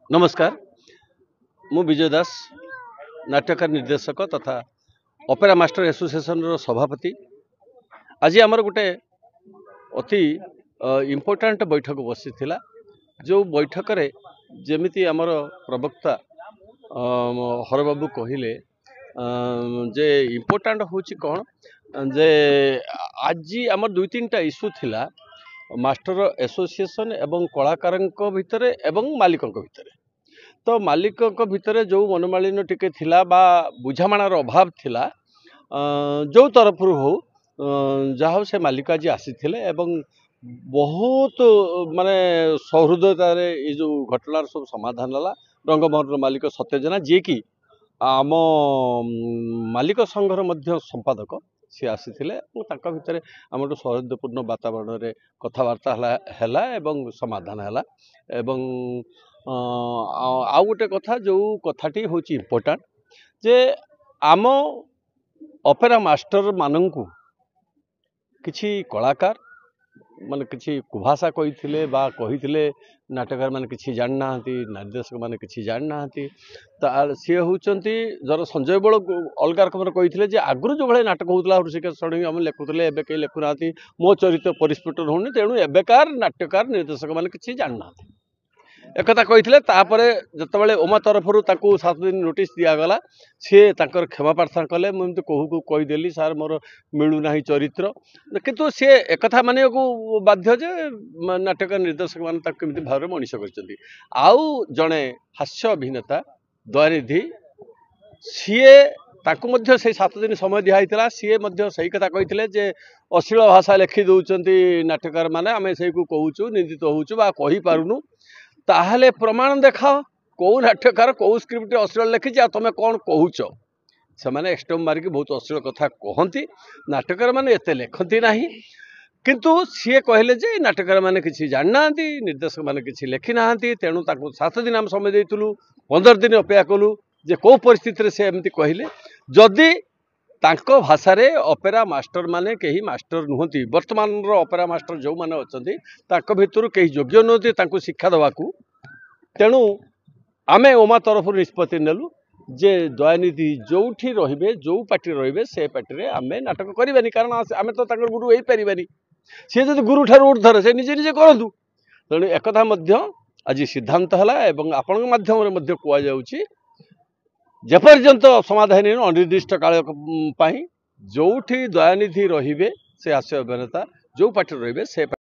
नमस्कार मु विजय दास नाट्यकार निर्देशक तथा ऑपेरा मास्टर एसोसिएशन रो सभापति। आज आमर गोटे अति इम्पोर्टाट बैठक बसी जो बैठक रे जेमिति आमर प्रवक्ता हरबाबू कहले जे इम्पोर्टाट होची कौन जे आज आमर दुई तीन टा इश्यू थिला मास्टर एसोसिएशन एवं कलाकार भितर एवं मालिकों भितर। तो मालिकों भितर जो मनोमालिन्य टिके थिला बा बुझामणार अभाव थिला जो तरफ हो जहाँ से मालिक आज आसी एवं बहुत माने सहृदयतार ये जो घटनार सब समाधान है रंगमहल मालिक सत्यजना जी कि आम मालिक संघर मध्य संपादक सी आसी भितर आम सौहार्दपूर्ण वातावरण में कथबार्ता है समाधान है एवं आउ गोटे कथा जो कथाटी हूँ इम्पोर्टाट जे आम ऑपेरा मास्टर मानंकु किछि कलाकार माने किछि कुभाषा कही कही नाटकार माने किछि जानना निर्देशक माने किछि जानना सी होउचंती जर संजय बल अलग रकम कही आगुरी जो भाई नाटक होता ऋषिकेश षडंगी आम लिखुले एवं कहीं लिखुना मो चरित्र परिस्फुट होनी तेणु एबेकार नाट्यकार निर्देशक माने किछि जानना एक कही जिते ओमा तरफ 7 दिन नोटिस दिगला सी क्षमा प्रार्थना कले मुझे कहू कहीदेली सार मोर मिलूना चरित्र किंतु सी एक मानने को बाध्य जे नाटक निर्देशक मैंने भाव में मनीष कर जड़े हास्य अभिनेता दयानिधि सीए ताकू से 7 दिन समय दिखाई सी सही कथा कही जे अश्लील भाषा लिखि दौरान नाटकार मैंने आम से कहूँ निंदित होचु कही पारुनु ताहले प्रमाण देखाओ कौ नाट्यकार कौ स्क्रिप्ट अश्लील लिखी तुम कौन कहूच से मैंने एक्सटम मारिक बहुत अश्लील कथा कहती नाटकार मैंने एत लिखती ना किंतु सी कहले जे नाटकार मैंने किसी जानना निर्देशक मैंने किसी लिखी ना तेणु 7 दिन आम समय देलु 15 दिन अपेक्षा कलु जे कौ परिस्थिति से एमती कहले जदि तांको भाषा रे ऑपेरा मास्टर माने कहीं मास्टर नुहति वर्तमान ऑपेरा मास्टर जो माने अछंती तांको भितर कहीं योग्य नुहति तांको शिक्षा दवाकू तेणु आमे ओमा तरफ निष्पत्ति नेलु जे दयानिधि जोठी रहिबे जो पार्टी रहिबे से पार्टी रे आमे नाटक करिबानी कारण आमे तो तांकर गुरु होई परिबानी से जदि गुरु ठार ऊर्ध्वर से निजे निजे करंतु तेणु एकथा मध्य आज सिद्धांत हला एवं आपन माध्यम रे मध्य कुआ जाउची जेपर्यंत समाधान अनिर्दिष्ट काल जोठी दयानिधि रहिबे से हास्य अभिनेता जो पार्टी रहिबे से